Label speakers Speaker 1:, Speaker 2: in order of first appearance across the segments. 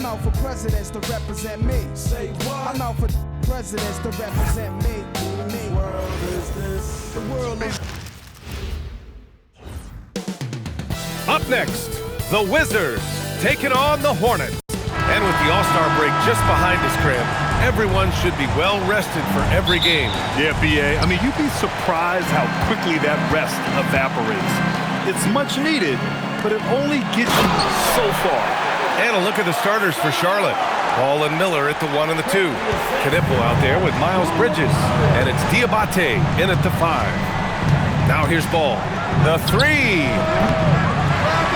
Speaker 1: out for presidents to represent me.
Speaker 2: Say what?
Speaker 1: I'm out for presidents to represent me.
Speaker 2: Whose world is this?
Speaker 1: The world is.
Speaker 3: Up next, the Wizards taking on the Hornets. And with the All-Star break just behind us, Cram, everyone should be well rested for every game.
Speaker 4: Yeah, B.A. I mean, you'd be surprised how quickly that rest evaporates. It's much needed, but it only gets you so far.
Speaker 3: And a look at the starters for Charlotte. Ball and Miller at the 1 and the 2. Knipple out there with Miles Bridges. And it's Diabate in at the 5. Now here's Ball. The 3.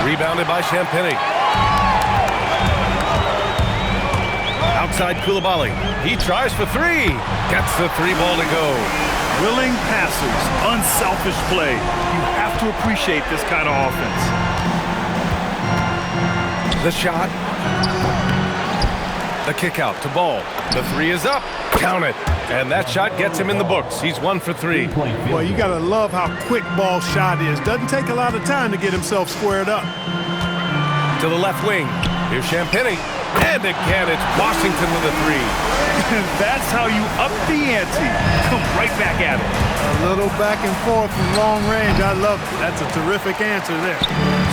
Speaker 3: Rebounded by Champagnie. Outside Coulibaly. He tries for 3. Gets the 3 ball to go.
Speaker 4: Willing passers, unselfish play. You have to appreciate this kind of offense.
Speaker 3: The shot. The kick out to Ball. The 3 is up. Count it. And that shot gets him in the books. He's 1 for 3.
Speaker 5: Well, you got to love how quick Ball's shot is. Doesn't take a lot of time to get himself squared up.
Speaker 3: To the left wing. Here's Champagnie. And again, it's Washington with a 3.
Speaker 4: And that's how you up the ante. Come right back at it.
Speaker 5: A little back and forth from long range. I love it. That's a terrific answer there.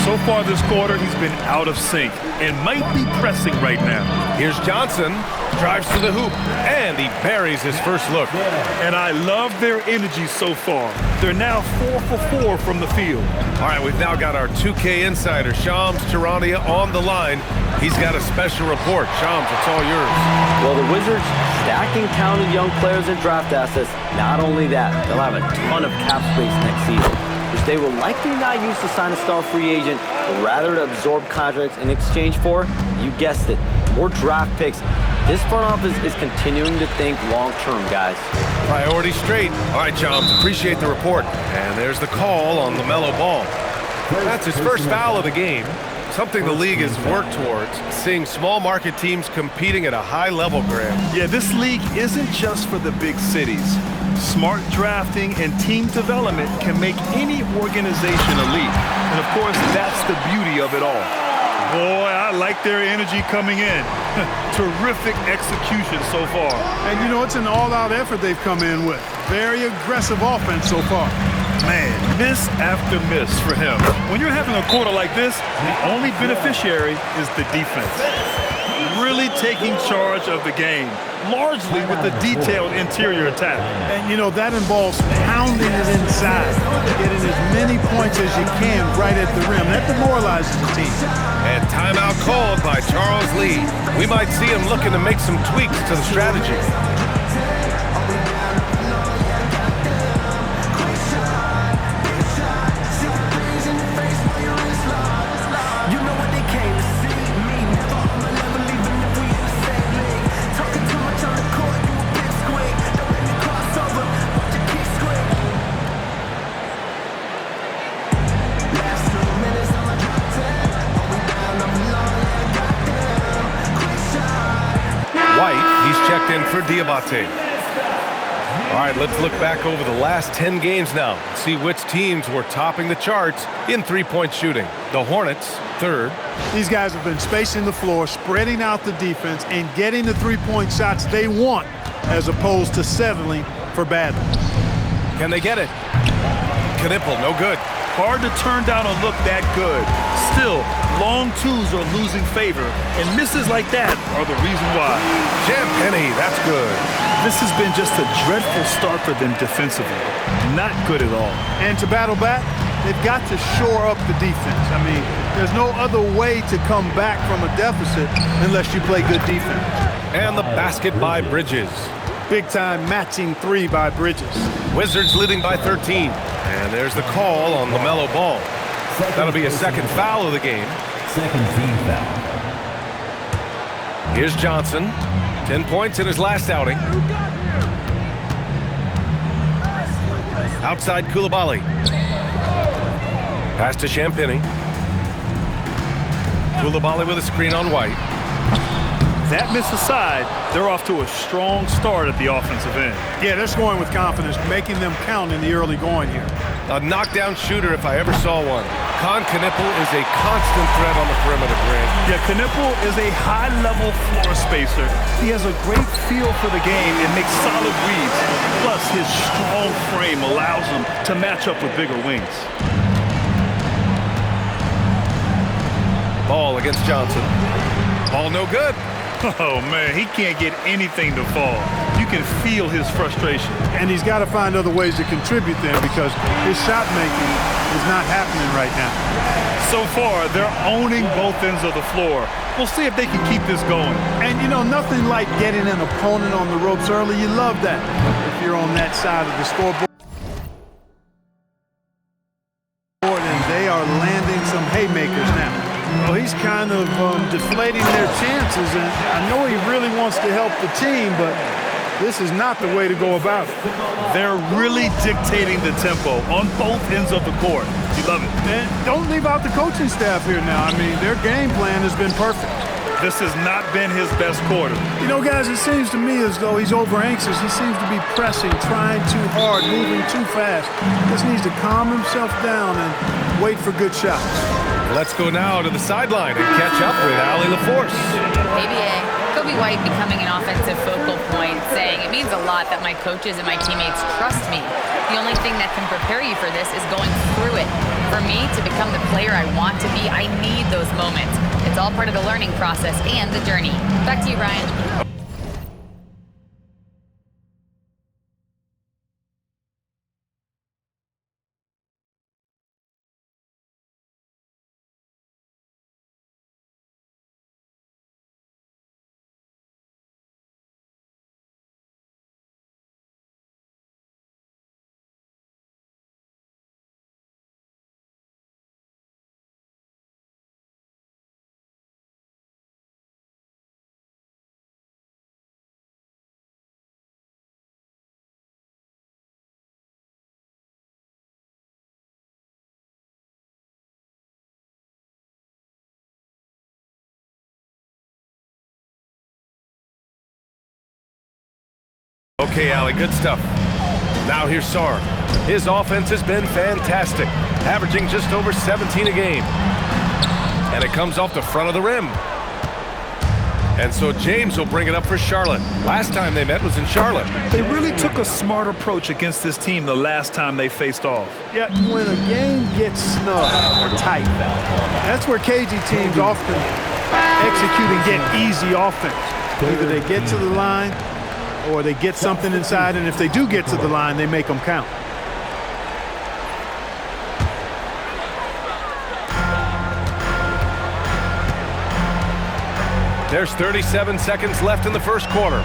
Speaker 4: So far this quarter, he's been out of sync and might be pressing right now.
Speaker 3: Here's Johnson. Drives to the hoop. And he buries his first look.
Speaker 4: And I love their energy so far. They're now 4 for 4 from the field.
Speaker 3: All right, we've now got our 2K insider, Shams Charania, on the line. He's got a special report. Shams, it's all yours.
Speaker 6: Well, the Wizards stacking talented young players and draft assets. Not only that, they'll have a ton of cap space next season, which they will likely not use to sign a star free agent, but rather to absorb contracts in exchange for, you guessed it, more draft picks. This front office is continuing to think long-term, guys.
Speaker 3: Priority straight. All right, Shams, appreciate the report. And there's the call on LaMelo Ball. That's his first foul of the game. Something the league has worked towards, seeing small market teams competing at a high level, Graham.
Speaker 4: Yeah, this league isn't just for the big cities. Smart drafting and team development can make any organization elite. And of course, that's the beauty of it all. Boy, I like their energy coming in. Terrific execution so far.
Speaker 5: And, you know, it's an all-out effort they've come in with. Very aggressive offense so far.
Speaker 4: Man, miss after miss for him. When you're having a quarter like this, the only beneficiary is the defense. Really taking charge of the game, largely with the detailed interior attack.
Speaker 5: And, you know, that involves pounding it inside, getting as many points as you can right at the rim. That demoralizes the team.
Speaker 3: And timeout called by Charles Lee. We might see him looking to make some tweaks to the strategy. Checked in for Diabate. All right, let's look back over the last 10 games now. See which teams were topping the charts in three-point shooting. The Hornets, 3rd.
Speaker 5: These guys have been spacing the floor, spreading out the defense, and getting the three-point shots they want, as opposed to settling for bad ones.
Speaker 3: Can they get it? Knipple, no good.
Speaker 4: Hard to turn down a look that good. Still, long twos are losing favor, and misses like that are the reason why.
Speaker 3: Champagnie, that's good.
Speaker 4: This has been just a dreadful start for them defensively. Not good at all.
Speaker 5: And to battle back, they've got to shore up the defense. I mean, there's no other way to come back from a deficit unless you play good defense.
Speaker 3: And the basket by Bridges.
Speaker 5: Big-time matching 3 by Bridges.
Speaker 3: Wizards leading by 13. And there's the call on LaMelo Ball. That'll be a second foul of the game.
Speaker 7: Second team foul.
Speaker 3: Here's Johnson. 10 points in his last outing. Outside Coulibaly. Pass to Champagnie. Coulibaly with a screen on White.
Speaker 4: That miss aside, they're off to a strong start at the offensive end.
Speaker 5: Yeah, they're scoring with confidence, making them count in the early going here.
Speaker 3: A knockdown shooter if I ever saw one. Con Knipple is a constant threat on the perimeter, Grant.
Speaker 4: Yeah, Knipple is a high-level floor spacer. He has a great feel for the game and makes solid reads. Plus, his strong frame allows him to match up with bigger wings.
Speaker 3: Ball against Johnson. Ball no good.
Speaker 4: Oh, man, he can't get anything to fall. You can feel his frustration.
Speaker 5: And he's got to find other ways to contribute then because his shot making is not happening right now.
Speaker 4: So far, they're owning both ends of the floor. We'll see if they can keep this going.
Speaker 5: And, you know, nothing like getting an opponent on the ropes early. You love that if you're on that side of the scoreboard. And they are landing some haymakers now. Well, he's kind of deflating their chances, and I know he really wants to help the team, but this is not the way to go about it.
Speaker 4: They're really dictating the tempo on both ends of the court. You love it.
Speaker 5: And don't leave out the coaching staff here now. I mean, their game plan has been perfect.
Speaker 4: This has not been his best quarter.
Speaker 5: You know, guys, it seems to me as though he's over-anxious. He seems to be pressing, trying too hard, moving too fast. Just needs to calm himself down and wait for good shots.
Speaker 3: Let's go now to the sideline and catch up with Allie LaForce.
Speaker 7: ABA, Kobe White becoming an offensive focal point, saying it means a lot that my coaches and my teammates trust me. The only thing that can prepare you for this is going through it. For me to become the player I want to be, I need those moments. It's all part of the learning process and the journey. Back to you, Ryan.
Speaker 3: Okay, Allie, good stuff. Now here's Sarr. His offense has been fantastic, averaging just over 17 a game. And it comes off the front of the rim. And so James will bring it up for Charlotte. Last time they met was in Charlotte.
Speaker 4: They really took a smart approach against this team the last time they faced off.
Speaker 5: Yeah, when a game gets snug or tight, that's where KG teams often execute and get easy offense. Either they get to the line or they get something inside, and if they do get to the line, they make them count.
Speaker 3: There's 37 seconds left in the first quarter.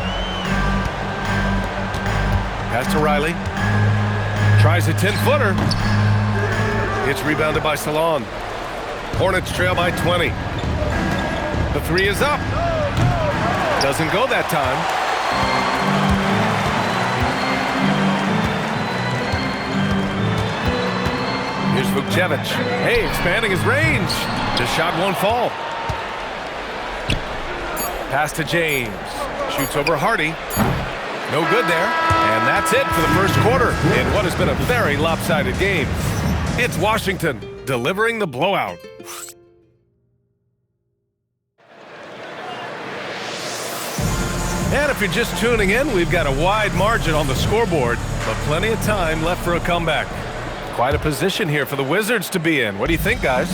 Speaker 3: Pass to Riley. Tries a 10-footer. It's rebounded by Salon. Hornets trail by 20. The three is up. Doesn't go that time. Here's Vukcevic. Hey, expanding his range. The shot won't fall. Pass to James. Shoots over Hardy. No good there. And that's it for the first quarter in what has been a very lopsided game. It's Washington delivering the blowout. And if you're just tuning in, we've got a wide margin on the scoreboard, but plenty of time left for a comeback. Quite a position here for the Wizards to be in. What do you think, guys?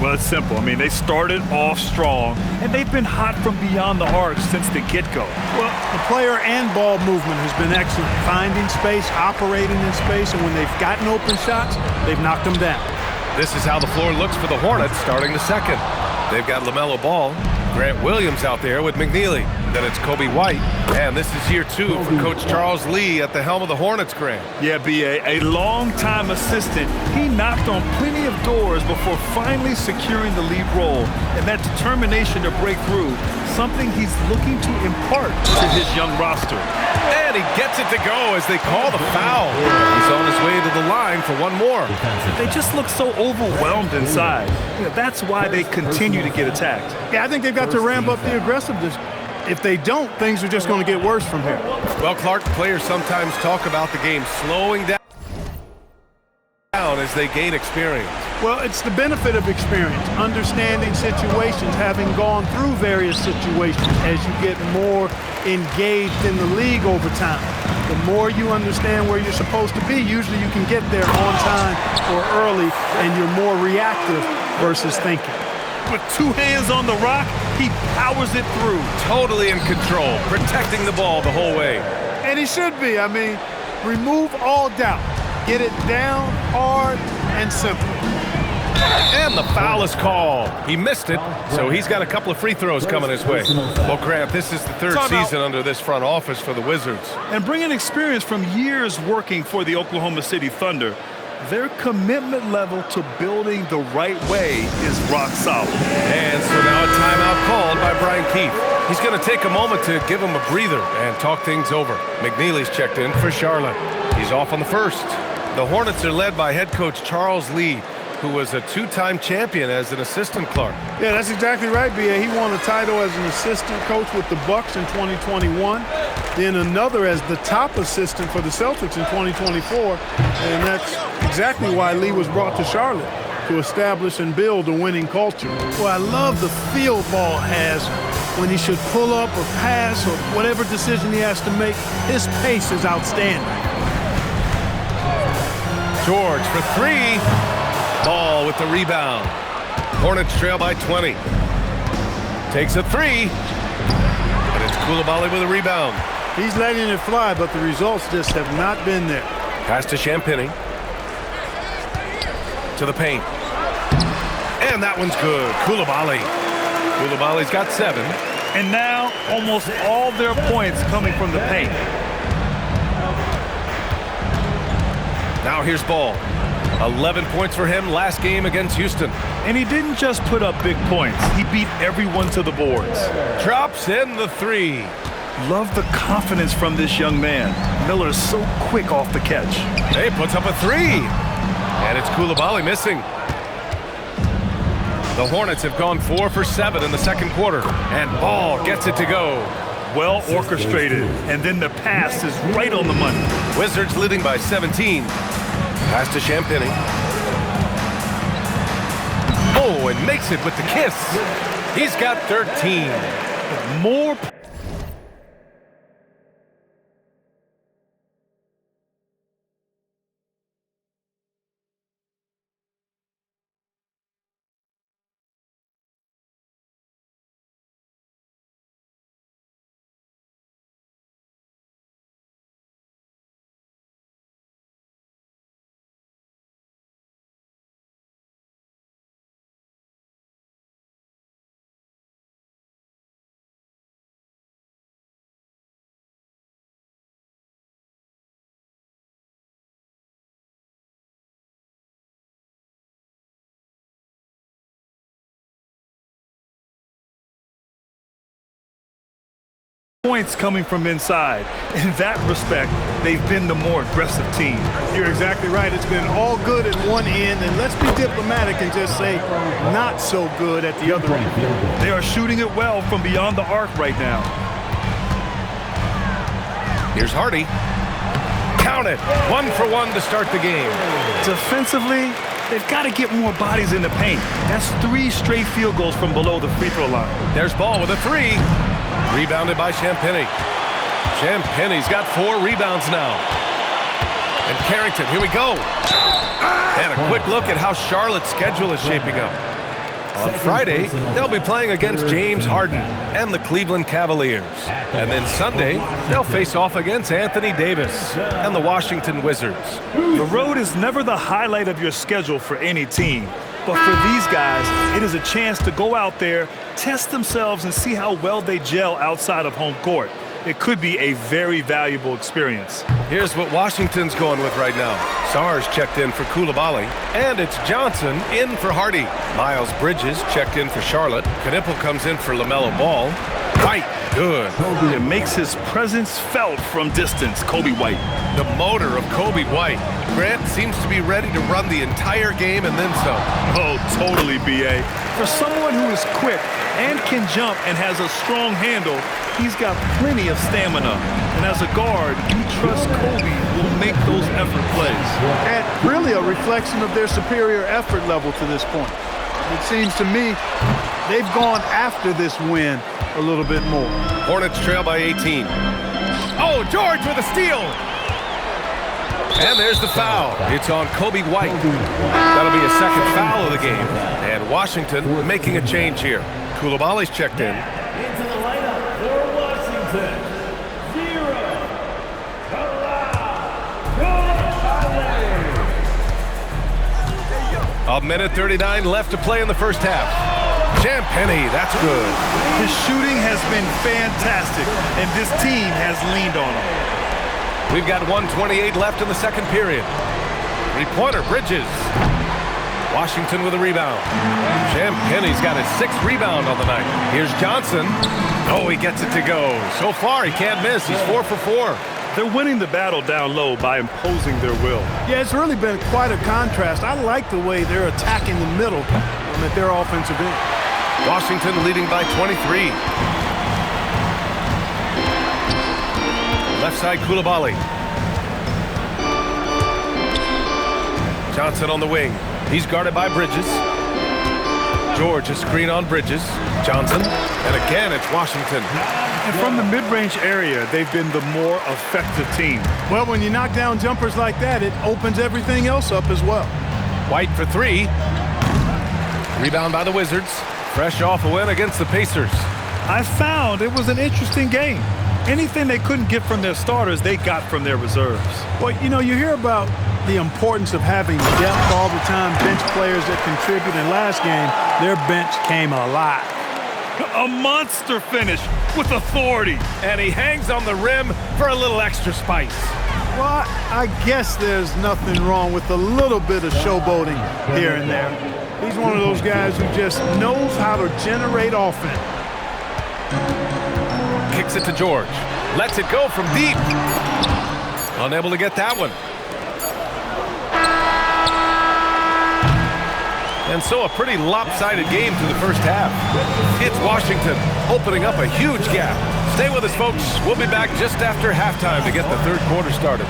Speaker 4: Well, it's simple. I mean, they started off strong, and they've been hot from beyond the arc since the get-go.
Speaker 5: Well, the player and ball movement has been excellent. Finding space, operating in space, and when they've gotten open shots, they've knocked them down.
Speaker 3: This is how the floor looks for the Hornets starting the second. They've got LaMelo Ball, Grant Williams out there with McNeely. Then it's Kobe White. And this is year 2 for Coach Charles Lee at the helm of the Hornets, Grant.
Speaker 4: Yeah, B.A., a long-time assistant. He knocked on plenty of doors before finally securing the lead role. And that determination to break through, something he's looking to impart to his young roster.
Speaker 3: And he gets it to go as they call the foul. He's on his way to the line for one more.
Speaker 4: They just look so overwhelmed inside. You know, that's why they continue to get attacked.
Speaker 5: Yeah, I think they've got to ramp up the aggressiveness. If they don't, things are just going to get worse from here.
Speaker 3: Well, Clark, players sometimes talk about the game slowing down down as they gain experience.
Speaker 5: Well, it's the benefit of experience, understanding situations, having gone through various situations as you get more engaged in the league over time. The more you understand where you're supposed to be, usually you can get there on time or early, and you're more reactive versus thinking.
Speaker 4: With two hands on the rock, he powers it through.
Speaker 3: Totally in control, protecting the ball the whole way.
Speaker 5: And he should be. I mean, remove all doubt. Get it down, hard, and simple.
Speaker 3: And the foul is called. He missed it, so he's got a couple of free throws coming his way. Well, Grant, this is the third season under this front office for the Wizards.
Speaker 4: And bringing experience from years working for the Oklahoma City Thunder, their commitment level to building the right way is rock solid.
Speaker 3: And so now a timeout called by Brian Keefe. He's going to take a moment to give him a breather and talk things over. McNeely's checked in for Charlotte. He's off on the first. The Hornets are led by head coach Charles Lee, who was a two-time champion as an assistant, Clark.
Speaker 5: Yeah, that's exactly right, B.A. He won a title as an assistant coach with the Bucks in 2021, then another as the top assistant for the Celtics in 2024, and that's exactly why Lee was brought to Charlotte, to establish and build a winning culture. Well, I love the feel Ball has when he should pull up or pass or whatever decision he has to make. His pace is outstanding.
Speaker 3: George for three. Ball with the rebound. Hornets trail by 20. Takes a three. And it's Coulibaly with a rebound.
Speaker 5: He's letting it fly, but the results just have not been there.
Speaker 3: Pass to Champagnie. To the paint. And that one's good. Coulibaly. Coulibaly's got 7.
Speaker 4: And now almost all their points coming from the paint.
Speaker 3: Now here's Ball. 11 points for him last game against Houston.
Speaker 4: And he didn't just put up big points. He beat everyone to the boards.
Speaker 3: Drops in the 3.
Speaker 4: Love the confidence from this young man. Miller's so quick off the catch.
Speaker 3: He puts up a 3. And it's Coulibaly missing. The Hornets have gone 4 for 7 in the second quarter. And Ball gets it to go.
Speaker 4: Well orchestrated. And then the pass is right on the money.
Speaker 3: Wizards leading by 17. Pass to Champagnie. Oh, and makes it with the kiss. He's got 13.
Speaker 4: More points coming from inside. In that respect, they've been the more aggressive team.
Speaker 5: You're exactly right. It's been all good at one end, and let's be diplomatic and just say not so good at the other end.
Speaker 4: They are shooting it well from beyond the arc right now.
Speaker 3: Here's Hardy. Count it. 1 for 1 to start the game.
Speaker 4: Defensively, they've got to get more bodies in the paint. That's 3 straight field goals from below the free throw line.
Speaker 3: There's Ball with a 3. Rebounded by Champagnie. Champagnie's got 4 rebounds now. And Carrington, here we go. And a quick look at how Charlotte's schedule is shaping up. On Friday, they'll be playing against James Harden and the Cleveland Cavaliers. And then Sunday, they'll face off against Anthony Davis and the Washington Wizards.
Speaker 4: The road is never the highlight of your schedule for any team. But for these guys, it is a chance to go out there, test themselves, and see how well they gel outside of home court. It could be a very valuable experience.
Speaker 3: Here's what Washington's going with right now. Sarge checked in for Coulibaly, and it's Johnson in for Hardy. Miles Bridges checked in for Charlotte. Knipple comes in for LaMelo Ball. White, good.
Speaker 4: It makes his presence felt from distance, Kobe White.
Speaker 3: The motor of Kobe White. Grant seems to be ready to run the entire game and then some.
Speaker 4: Oh, totally, B.A. For someone who is quick and can jump and has a strong handle, he's got plenty of stamina. And as a guard, you trust Kobe will make those effort plays.
Speaker 5: And really a reflection of their superior effort level to this point. It seems to me they've gone after this win a little bit more.
Speaker 3: Hornets trail by 18. Oh, George with a steal. And there's the foul. It's on Kobe White. That'll be a second foul of the game. And Washington making a change here. Koulibaly's checked in.
Speaker 2: Into the lineup for Washington. 0.
Speaker 3: A minute 39 left to play in the first half. Champagnie, that's good.
Speaker 4: His shooting has been fantastic, and this team has leaned on him.
Speaker 3: We've got 1:28 left in the second period. Three-pointer, Bridges. Washington with a rebound. Champagnie's got his 6th rebound on the night. Here's Johnson. Oh, he gets it to go. So far, he can't miss. He's 4 for 4.
Speaker 4: They're winning the battle down low by imposing their will.
Speaker 5: Yeah, it's really been quite a contrast. I like the way they're attacking the middle at their offensive end.
Speaker 3: Washington leading by 23. Left side, Koulibaly. Johnson on the wing. He's guarded by Bridges. George, a screen on Bridges. Johnson. And again, it's Washington.
Speaker 4: And from the mid-range area, they've been the more effective team.
Speaker 5: Well, when you knock down jumpers like that, it opens everything else up as well.
Speaker 3: White for 3. Rebound by the Wizards. Fresh off a win against the Pacers.
Speaker 4: I found it was an interesting game. Anything they couldn't get from their starters, they got from their reserves.
Speaker 5: Well, you know, you hear about the importance of having depth all the time, bench players that contribute. In last game, their bench came alive.
Speaker 4: A monster finish with authority.
Speaker 3: And he hangs on the rim for a little extra spice.
Speaker 5: Well, I guess there's nothing wrong with a little bit of showboating here and there. He's one of those guys who just knows how to generate offense.
Speaker 3: Kicks it to George. Lets it go from deep. Unable to get that one. And so a pretty lopsided game through the first half. It's Washington opening up a huge gap. Stay with us, folks. We'll be back just after halftime to get the third quarter started.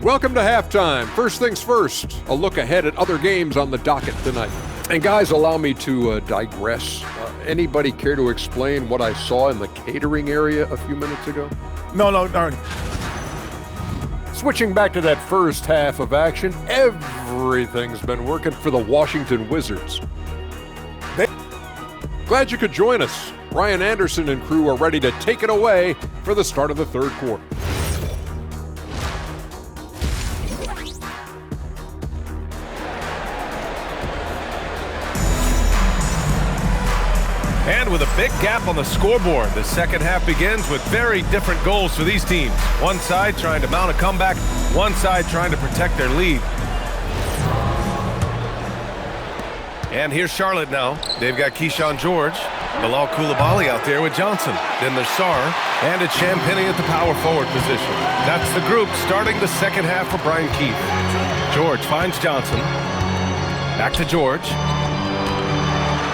Speaker 8: Welcome to halftime. First things first, a look ahead at other games on the docket tonight. And guys, allow me to digress. Anybody care to explain what I saw in the catering area a few minutes ago?
Speaker 5: No, Ernie.
Speaker 8: Switching back to that first half of action, everything's been working for the Washington Wizards. Glad you could join us. Ryan Anderson and crew are ready to take it away for the start of the third quarter.
Speaker 3: And with a big gap on the scoreboard, the second half begins with very different goals for these teams. One side trying to mount a comeback, one side trying to protect their lead. And here's Charlotte now. They've got Keyshawn George, Bilal Koulibaly out there with Johnson. Then there's Sarr, and it's Champagnie at the power forward position. That's the group starting the second half for Brian Keefe. George finds Johnson. Back to George.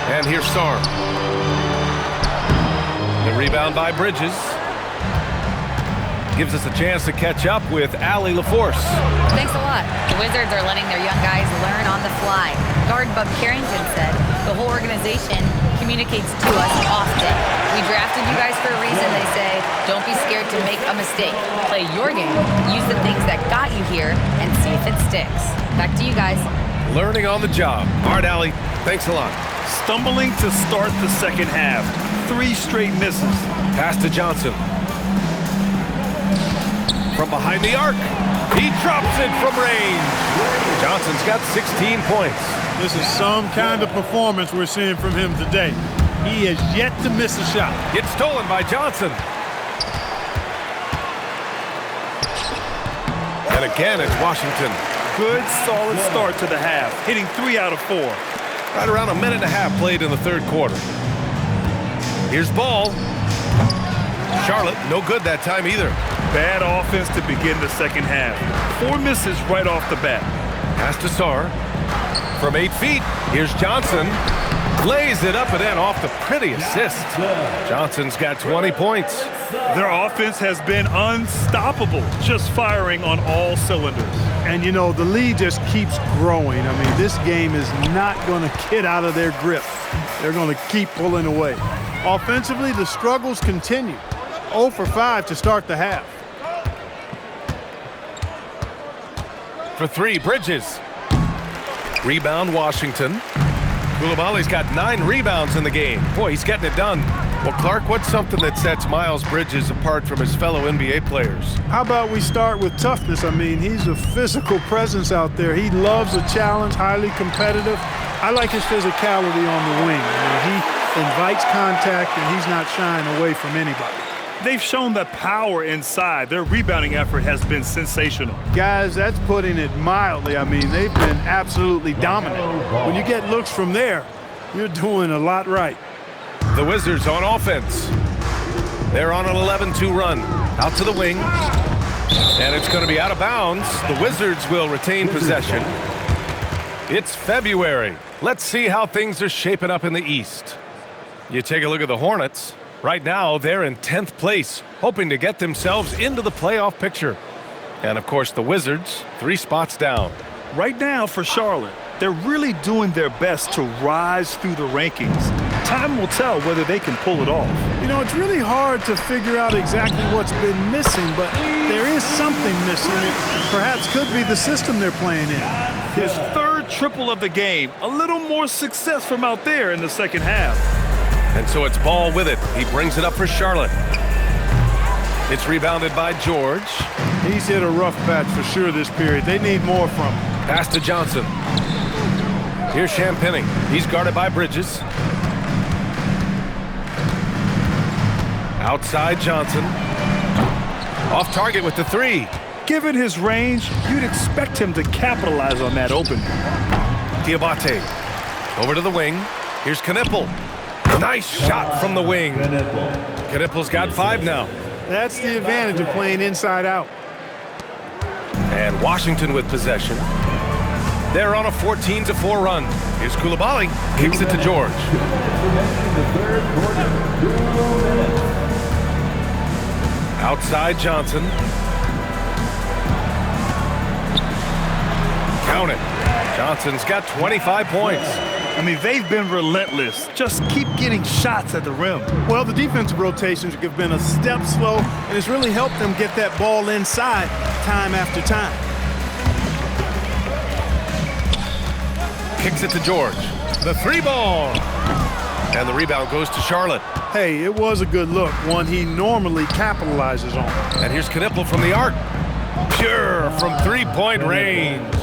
Speaker 3: And here's Sarr. The rebound by Bridges. Gives us a chance to catch up with Allie LaForce.
Speaker 7: Thanks a lot. The Wizards are letting their young guys learn on the fly. Guard Bub Carrington said, the whole organization communicates to us often. We drafted you guys for a reason, they say. Don't be scared to make a mistake. Play your game. Use the things that got you here and see if it sticks. Back to you guys.
Speaker 3: Learning on the job. All right, Allie. Thanks a lot.
Speaker 4: Stumbling to start the second half. 3 straight misses.
Speaker 3: Pass to Johnson. From behind the arc. He drops it from range. Johnson's got 16 points.
Speaker 5: This is some kind of performance we're seeing from him today. He has yet to miss a shot.
Speaker 3: Gets stolen by Johnson. And again, it's Washington.
Speaker 4: Good, solid start to the half, hitting 3 out of 4.
Speaker 3: Right around a minute and a half played in the third quarter. Here's ball. Charlotte, no good that time either.
Speaker 4: Bad offense to begin the second half. 4 misses right off the bat.
Speaker 3: Pass to Sarr. From 8 feet, here's Johnson. Lays it up and in off the pretty assist. Johnson's got 20 points.
Speaker 4: Their offense has been unstoppable, just firing on all cylinders.
Speaker 5: And, you know, the lead just keeps growing. I mean, this game is not going to get out of their grip. They're going to keep pulling away. Offensively, the struggles continue. 0 for 5 to start the half.
Speaker 3: For 3, Bridges. Rebound, Washington. Koulibaly's got 9 rebounds in the game. Boy, he's getting it done. Well, Clark, what's something that sets Miles Bridges apart from his fellow NBA players?
Speaker 5: How about we start with toughness? I mean, he's a physical presence out there. He loves a challenge, highly competitive. I like his physicality on the wing. I mean, he invites contact, and he's not shying away from anybody.
Speaker 4: They've shown the power inside. Their rebounding effort has been sensational.
Speaker 5: Guys, that's putting it mildly. I mean, they've been absolutely dominant. When you get looks from there, you're doing a lot right.
Speaker 3: The Wizards on offense. They're on an 11-2 run. Out to the wing. And it's going to be out of bounds. The Wizards will retain possession. It's February. Let's see how things are shaping up in the East. You take a look at the Hornets. Right now, they're in 10th place, hoping to get themselves into the playoff picture. And, of course, the Wizards, 3 spots down.
Speaker 4: Right now for Charlotte, they're really doing their best to rise through the rankings. Time will tell whether they can pull it off.
Speaker 5: You know, it's really hard to figure out exactly what's been missing, but there is something missing. It perhaps could be the system they're playing in.
Speaker 4: His 3rd triple of the game. A little more success from out there in the second half.
Speaker 3: And so it's Ball with it. He brings it up for Charlotte. It's rebounded by George.
Speaker 5: He's hit a rough patch for sure this period. They need more from him.
Speaker 3: Pass to Johnson. Here's Champagnie. He's guarded by Bridges. Outside Johnson. Off target with the 3.
Speaker 4: Given his range, you'd expect him to capitalize on that open.
Speaker 3: Diabate. Over to the wing. Here's Knipple. Nice shot from the wing. Knipple's got 5 now.
Speaker 5: That's the advantage of playing inside out.
Speaker 3: And Washington with possession. They're on a 14-4 run. Here's Koulibaly. Kicks it to George. Outside Johnson. Count it. Johnson's got 25 points.
Speaker 4: I mean, they've been relentless. Just keep getting shots at the rim.
Speaker 5: Well, the defensive rotations have been a step slow, and it's really helped them get that ball inside time after time.
Speaker 3: Kicks it to George. The 3 ball. And the rebound goes to Charlotte.
Speaker 5: Hey, it was a good look, one he normally capitalizes on.
Speaker 3: And here's Knipple from the arc. Pure from 3-point range.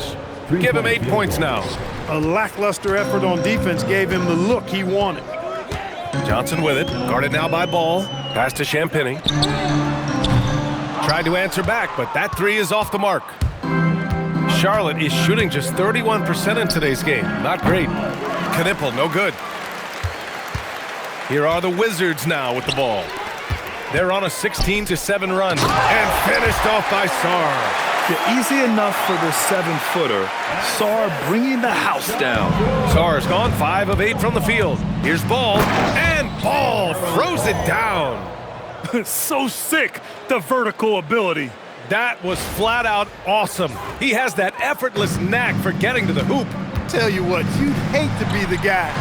Speaker 3: Give him 8 points now.
Speaker 5: A lackluster effort on defense gave him the look he wanted.
Speaker 3: Johnson with it. Guarded now by Ball. Pass to Champagnie. Tried to answer back, but that 3 is off the mark. Charlotte is shooting just 31% in today's game. Not great. Knipple, no good. Here are the Wizards now with the ball. They're on a 16-7 run and finished off by Sarr.
Speaker 4: Yeah, easy enough for the 7-footer. Sarr bringing the house down.
Speaker 3: Sarr's gone 5 of 8 from the field. Here's Ball, and Ball throws it down.
Speaker 4: So sick, the vertical ability.
Speaker 3: That was flat out awesome. He has that effortless knack for getting to the hoop.
Speaker 5: Tell you what, you'd hate to be the guy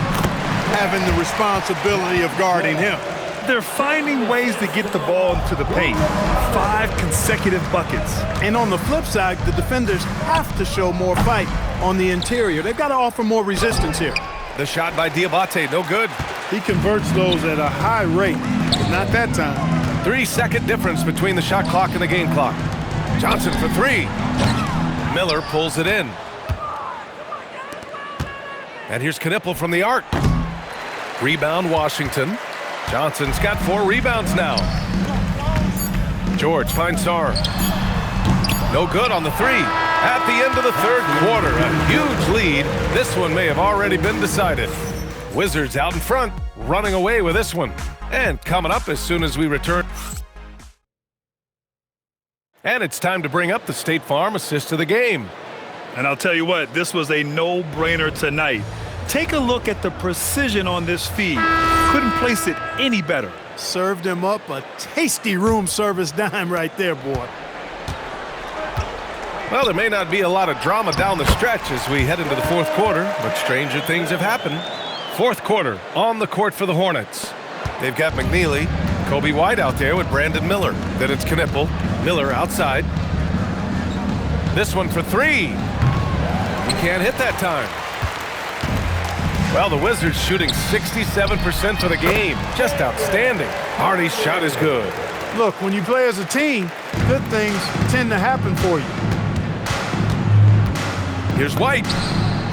Speaker 5: having the responsibility of guarding him.
Speaker 4: They're finding ways to get the ball into the paint. 5 consecutive buckets.
Speaker 5: And on the flip side, the defenders have to show more fight on the interior. They've got to offer more resistance here.
Speaker 3: The shot by Diabate, no good.
Speaker 5: He converts those at a high rate, but not that time.
Speaker 3: 3-second difference between the shot clock and the game clock. Johnson for 3. Miller pulls it in. And here's Knipple from the arc. Rebound Washington. Johnson's got 4 rebounds now. George finds Sarr. No good on the 3. At the end of the 3rd quarter, a huge lead. This one may have already been decided. Wizards out in front, running away with this one. And coming up as soon as we return. And it's time to bring up the State Farm assist of the game.
Speaker 4: And I'll tell you what, this was a no-brainer tonight. Take a look at the precision on this feed. Couldn't place it any better.
Speaker 5: Served him up a tasty room service dime right there, boy.
Speaker 3: Well, there may not be a lot of drama down the stretch as we head into the fourth quarter, but stranger things have happened. Fourth quarter on the court for the Hornets. They've got McNeely, Kobe White out there with Brandon Miller. Then it's Knipple. Miller outside. This one for three. He can't hit that time. Well, the Wizards shooting 67% for the game. Just outstanding. Hardy's shot is good.
Speaker 5: Look, when you play as a team, good things tend to happen for you.
Speaker 3: Here's White.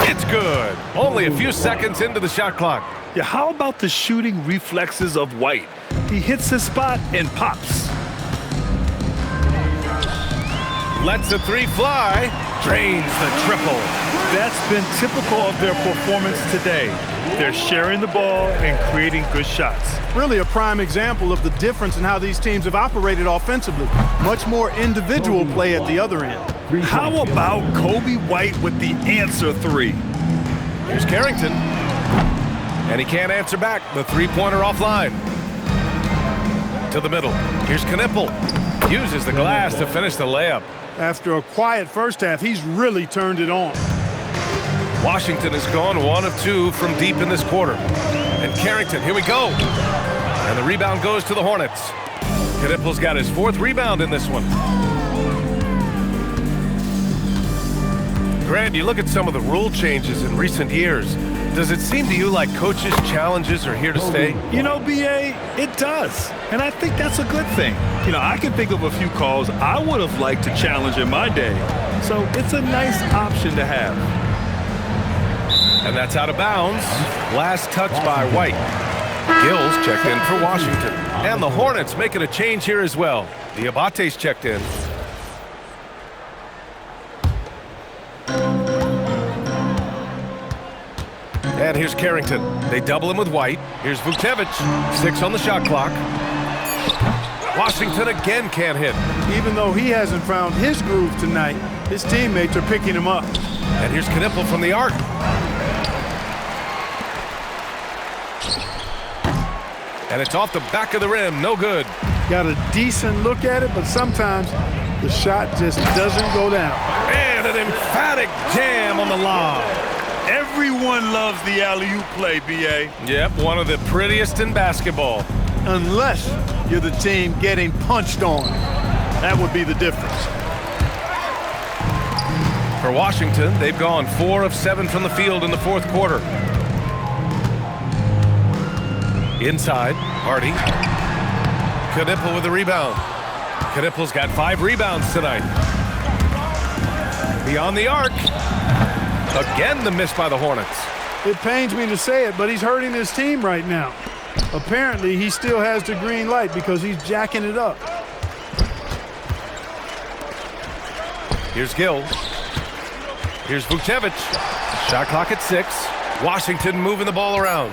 Speaker 3: It's good. Only a few seconds into the shot clock.
Speaker 4: Yeah, how about the shooting reflexes of White? He hits his spot and pops.
Speaker 3: Lets the three fly. Drains the triple.
Speaker 4: That's been typical of their performance today. They're sharing the ball and creating good shots.
Speaker 5: Really a prime example of the difference in how these teams have operated offensively. Much more individual play at the other end.
Speaker 4: How about Kobe White with the answer three?
Speaker 3: Here's Carrington. And he can't answer back. The three-pointer offline. To the middle. Here's Knipple. Uses the glass to finish the layup.
Speaker 5: After a quiet first half, he's really turned it on.
Speaker 3: Washington has gone 1 of 2 from deep in this quarter. And Carrington, here we go. And the rebound goes to the Hornets. Knipple's got his 4th rebound in this one. Grant, you look at some of the rule changes in recent years. Does it seem to you like coaches' challenges are here to stay?
Speaker 4: You know, B.A., it does. And I think that's a good thing. You know, I can think of a few calls I would have liked to challenge in my day. So it's a nice option to have.
Speaker 3: And that's out of bounds. Last touch by White. Gills checked in for Washington. And the Hornets making a change here as well. Diabate's checked in. And here's Carrington. They double him with White. Here's Vucevic. 6 on the shot clock. Washington again can't hit.
Speaker 5: Even though he hasn't found his groove tonight, his teammates are picking him up.
Speaker 3: And here's Knipple from the arc. And it's off the back of the rim. No good.
Speaker 5: Got a decent look at it, but sometimes the shot just doesn't go down.
Speaker 3: And an emphatic jam on the lob.
Speaker 4: Everyone loves the alley-oop play, B.A.
Speaker 3: Yep, one of the prettiest in basketball.
Speaker 5: Unless you're the team getting punched on. That would be the difference.
Speaker 3: For Washington, they've gone 4 of 7 from the field in the fourth quarter. Inside, Hardy. Knipple with the rebound. Knipple's got 5 rebounds tonight. Beyond the arc. Again, the miss by the Hornets.
Speaker 5: It pains me to say it, but he's hurting his team right now. Apparently, he still has the green light because he's jacking it up.
Speaker 3: Here's Gill. Here's Vucevic. Shot clock at 6. Washington moving the ball around.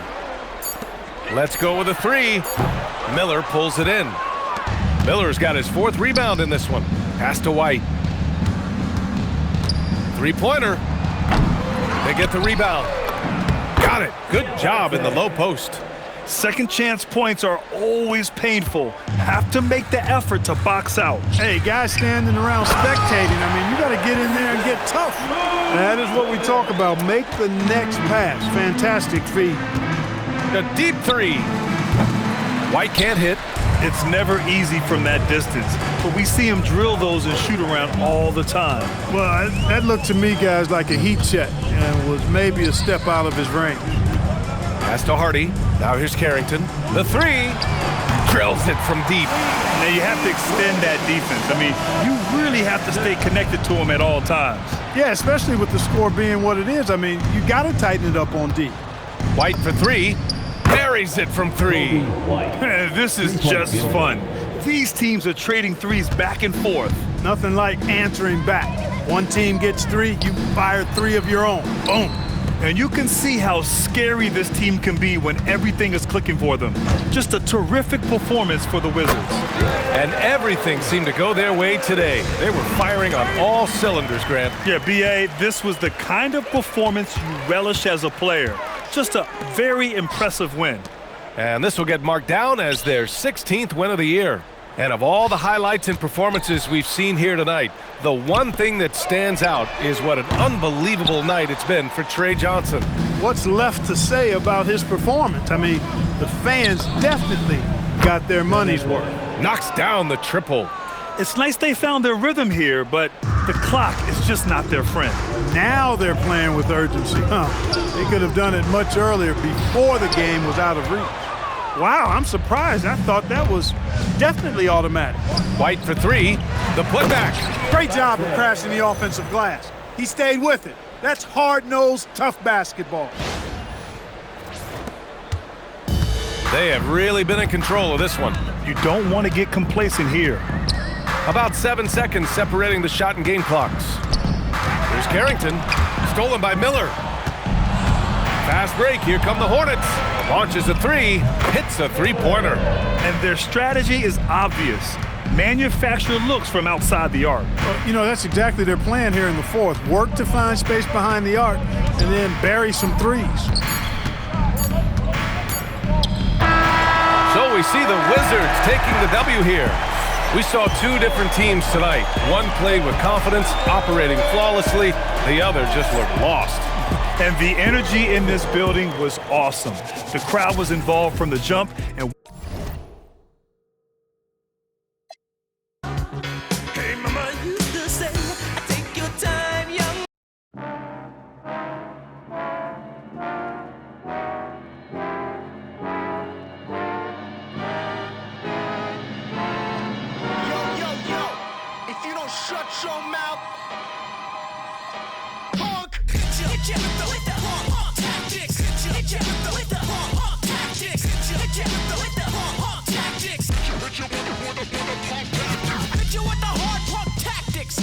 Speaker 3: Let's go with a 3. Miller pulls it in. Miller's got his 4th rebound in this one. Pass to White. 3-pointer. They get the rebound. Got it. Good job in the low post.
Speaker 4: Second chance points are always painful. Have to make the effort to box out.
Speaker 5: Hey, guys standing around spectating, I mean, you got to get in there and get tough. That is what we talk about. Make the next pass. Fantastic feed.
Speaker 3: A deep 3. White can't hit.
Speaker 4: It's never easy from that distance, but we see him drill those and shoot around all the time.
Speaker 5: Well, that looked to me, guys, like a heat check and was maybe a step out of his range.
Speaker 3: Pass to Hardy. Now here's Carrington. The 3. Drills it from deep.
Speaker 4: Now you have to extend that defense. I mean, you really have to stay connected to him at all times.
Speaker 5: Yeah, especially with the score being what it is. I mean, you got to tighten it up on D.
Speaker 3: White for 3. Buries it from 3.
Speaker 4: This is just fun. These teams are trading threes back and forth.
Speaker 5: Nothing like answering back. One team gets 3, you fire 3 of your own. Boom.
Speaker 4: And you can see how scary this team can be when everything is clicking for them. Just a terrific performance for the Wizards.
Speaker 3: And everything seemed to go their way today. They were firing on all cylinders, Grant.
Speaker 4: Yeah, B.A., this was the kind of performance you relish as a player. Just a very impressive win.
Speaker 3: And this will get marked down as their 16th win of the year. And of all the highlights and performances we've seen here tonight, the one thing that stands out is what an unbelievable night it's been for Trey Johnson.
Speaker 5: What's left to say about his performance? I mean, the fans definitely got their money's worth.
Speaker 3: Knocks down the triple.
Speaker 4: It's nice they found their rhythm here, but the clock is just not their friend.
Speaker 5: Now they're playing with urgency. They could have done it much earlier before the game was out of reach. Wow, I'm surprised. I thought that was definitely automatic.
Speaker 3: White for three. The putback.
Speaker 5: Great job of crashing the offensive glass. He stayed with it. That's hard-nosed, tough basketball.
Speaker 3: They have really been in control of this one.
Speaker 4: You don't want to get complacent here.
Speaker 3: About 7 seconds separating the shot and game clocks. Here's Carrington. Stolen by Miller. Fast break. Here come the Hornets. Launches a three. Hits a three-pointer.
Speaker 4: And their strategy is obvious. Manufacture looks from outside the arc.
Speaker 5: You know, that's exactly their plan here in the fourth. Work to find space behind the arc and then bury some threes.
Speaker 3: So we see the Wizards taking the W here. We saw two different teams tonight. One played with confidence, operating flawlessly. The other just looked lost.
Speaker 4: And the energy in this building was awesome. The crowd was involved from the jump. And
Speaker 9: hey, mama used to say, take your time, young.
Speaker 1: If you don't shut your mouth, punk.
Speaker 9: Hit you with the hard tactics. Hit you with the hard tactics. Hit you with the hard tactics. Hit you with the hard tactics. Hit you with the hard punk tactics.